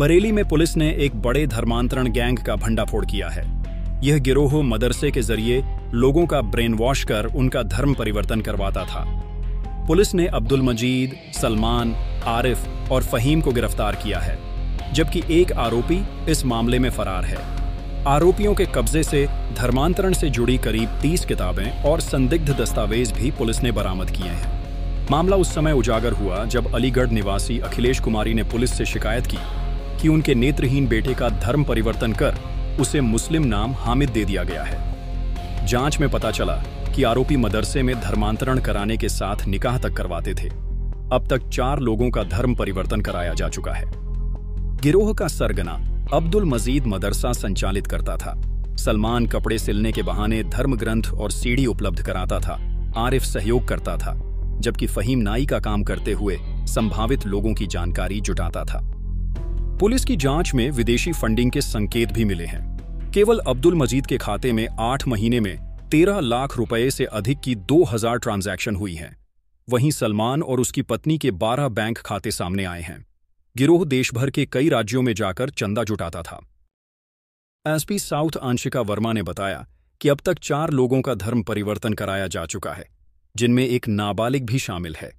बरेली में पुलिस ने एक बड़े धर्मांतरण गैंग का भंडाफोड़ किया है। यह गिरोह मदरसे के जरिए लोगों का ब्रेन वॉश कर उनका धर्म परिवर्तन करवाता था। पुलिस ने अब्दुल मजीद, सलमान, आरिफ और फहीम को गिरफ्तार किया है, जबकि एक आरोपी इस मामले में फरार है। आरोपियों के कब्जे से धर्मांतरण से जुड़ी करीब 30 किताबें और संदिग्ध दस्तावेज भी पुलिस ने बरामद किए हैं। मामला उस समय उजागर हुआ जब अलीगढ़ निवासी अखिलेश कुमारी ने पुलिस से शिकायत की कि उनके नेत्रहीन बेटे का धर्म परिवर्तन कर उसे मुस्लिम नाम हामिद दे दिया गया है। जांच में पता चला कि आरोपी मदरसे में धर्मांतरण कराने के साथ निकाह तक करवाते थे। अब तक 4 लोगों का धर्म परिवर्तन कराया जा चुका है। गिरोह का सरगना अब्दुल मजीद मदरसा संचालित करता था। सलमान कपड़े सिलने के बहाने धर्म ग्रंथ और सीडी उपलब्ध कराता था। आरिफ सहयोग करता था, जबकि फहीम नाई का काम करते हुए संभावित लोगों की जानकारी जुटाता था। पुलिस की जांच में विदेशी फंडिंग के संकेत भी मिले हैं। केवल अब्दुल मजीद के खाते में 8 महीने में 13 लाख रुपए से अधिक की 2000 ट्रांजैक्शन हुई हैं। वहीं सलमान और उसकी पत्नी के 12 बैंक खाते सामने आए हैं। गिरोह देश भर के कई राज्यों में जाकर चंदा जुटाता था। एसपी साउथ आंशिका वर्मा ने बताया कि अब तक 4 लोगों का धर्म परिवर्तन कराया जा चुका है, जिनमें एक नाबालिग भी शामिल है।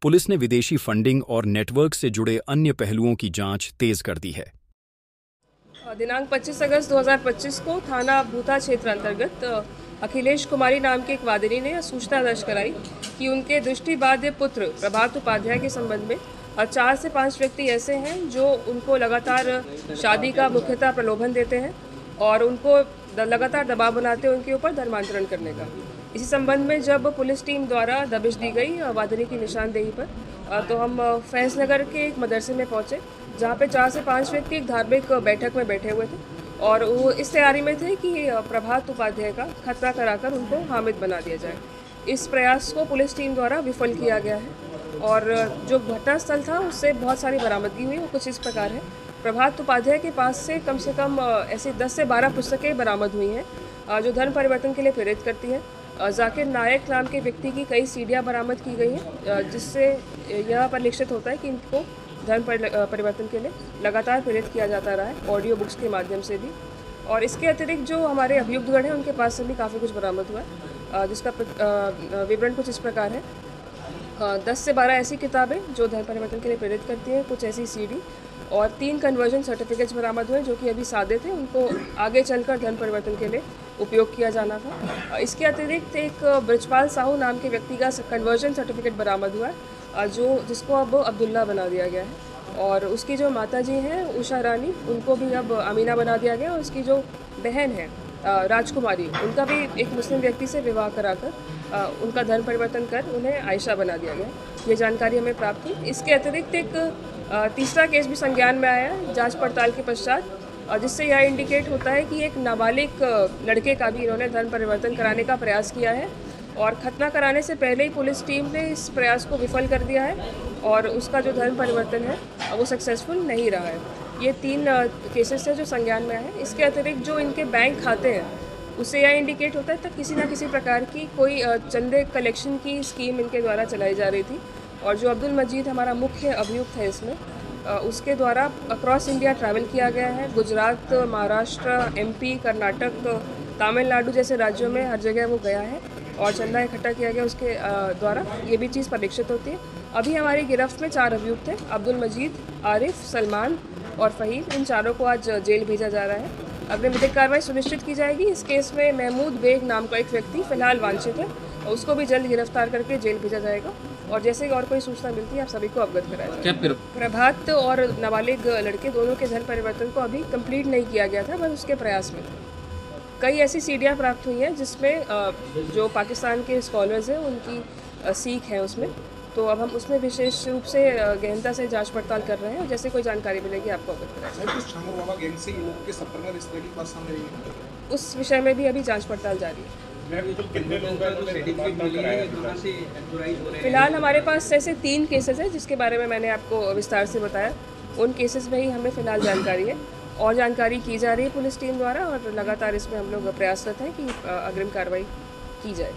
पुलिस ने विदेशी फंडिंग और नेटवर्क से जुड़े अन्य पहलुओं की जांच तेज कर दी है। दिनांक 25 अगस्त 2025 को थाना भूता क्षेत्र अंतर्गत अखिलेश कुमारी नाम के एक वादिनी ने सूचना दर्ज कराई कि उनके दृष्टिबाध्य पुत्र प्रभात उपाध्याय के संबंध में 4 से 5 व्यक्ति ऐसे हैं जो उनको लगातार शादी का मुख्यतः प्रलोभन देते हैं और उनको लगातार दबाव बनाते हैं उनके ऊपर धर्मांतरण करने का। इसी संबंध में जब पुलिस टीम द्वारा दबिश दी गई वादिनी की निशानदेही पर, तो हम फैज नगर के एक मदरसे में पहुंचे, जहां पे 4 से 5 व्यक्ति एक धार्मिक बैठक में बैठे हुए थे और वो इस तैयारी में थे कि प्रभात उपाध्याय का खतना कराकर उनको हामिद बना दिया जाए। इस प्रयास को पुलिस टीम द्वारा विफल किया गया है और जो घटनास्थल था उससे बहुत सारी बरामदगी हुई। वो कुछ इस प्रकार है। प्रभात उपाध्याय के पास से कम ऐसे 10 से 12 पुस्तकें बरामद हुई हैं जो धर्म परिवर्तन के लिए प्रेरित करती हैं। जाकिर नायक नाम के व्यक्ति की कई सीडियाँ बरामद की गई हैं, जिससे यह परिलक्षित होता है कि इनको धर्म परिवर्तन के लिए लगातार प्रेरित किया जाता रहा है, ऑडियो बुक्स के माध्यम से भी। और इसके अतिरिक्त जो हमारे अभियुक्तगण हैं उनके पास से भी काफ़ी कुछ बरामद हुआ है, जिसका विवरण कुछ इस प्रकार है। 10 से 12 ऐसी किताबें जो धर्म परिवर्तन के लिए प्रेरित करती हैं, कुछ ऐसी सीडी और 3 कन्वर्जन सर्टिफिकेट्स बरामद हुए जो कि अभी सादे थे, उनको आगे चलकर धर्म परिवर्तन के लिए उपयोग किया जाना था। इसके अतिरिक्त एक ब्रजपाल साहू नाम के व्यक्ति का कन्वर्जन सर्टिफिकेट बरामद हुआ है, जिसको अब अब्दुल्ला बना दिया गया है। और उसकी जो माता जी हैं उषा रानी, उनको भी अब अमीना बना दिया गया। और उसकी जो बहन है राजकुमारी, उनका भी एक मुस्लिम व्यक्ति से विवाह कराकर उनका धर्म परिवर्तन कर उन्हें आयशा बना दिया गया। ये जानकारी हमें प्राप्त हुई। इसके अतिरिक्त एक तीसरा केस भी संज्ञान में आया जांच पड़ताल के पश्चात, जिससे यह इंडिकेट होता है कि एक नाबालिग लड़के का भी इन्होंने धर्म परिवर्तन कराने का प्रयास किया है और खतना कराने से पहले ही पुलिस टीम ने इस प्रयास को विफल कर दिया है और उसका जो धर्म परिवर्तन है वो सक्सेसफुल नहीं रहा है। ये 3 केसेस हैं जो संज्ञान में आए हैं। इसके अतिरिक्त जो इनके बैंक खाते हैं उससे यह इंडिकेट होता है तक किसी न किसी प्रकार की कोई चंदे कलेक्शन की स्कीम इनके द्वारा चलाई जा रही थी। और जो अब्दुल मजीद हमारा मुख्य अभियुक्त है इसमें, उसके द्वारा अक्रॉस इंडिया ट्रैवल किया गया है। गुजरात, महाराष्ट्र, MP, कर्नाटक, तमिलनाडु जैसे राज्यों में हर जगह वो गया है और चंदा इकट्ठा किया गया उसके द्वारा। ये भी चीज़ परीक्षित होती है। अभी हमारी गिरफ्त में 4 अभियुक्त हैं, अब्दुल मजीद, आरिफ, सलमान और फहीम। इन चारों को आज जेल भेजा जा रहा है। अग्रिम विधिक कार्रवाई सुनिश्चित की जाएगी। इस केस में महमूद बेग नाम का एक व्यक्ति फिलहाल वांछित है, उसको भी जल्द गिरफ्तार करके जेल भेजा जाएगा और जैसे ही और कोई सूचना मिलती है आप सभी को अवगत कराया जाएगा। प्रभात और नाबालिग लड़के दोनों के धर्म परिवर्तन को अभी कंप्लीट नहीं किया गया था, बस उसके प्रयास में थे। कई ऐसी सीडियाँ प्राप्त हुई हैं जिसमें जो पाकिस्तान के स्कॉलर्स हैं उनकी सीख है उसमें, तो अब हम उसमें विशेष रूप से गहनता से जांच पड़ताल कर रहे हैं और जैसे कोई जानकारी मिलेगी आपको अवगत कराया जाएगा। उस विषय में भी अभी जांच पड़ताल जारी है। फिलहाल हमारे पास ऐसे 3 केसेस हैं जिसके बारे में मैंने आपको विस्तार से बताया। उन केसेस में ही हमें फ़िलहाल जानकारी है और जानकारी की जा रही है पुलिस टीम द्वारा और लगातार इसमें हम लोग प्रयासरत हैं कि अग्रिम कार्रवाई की जाए।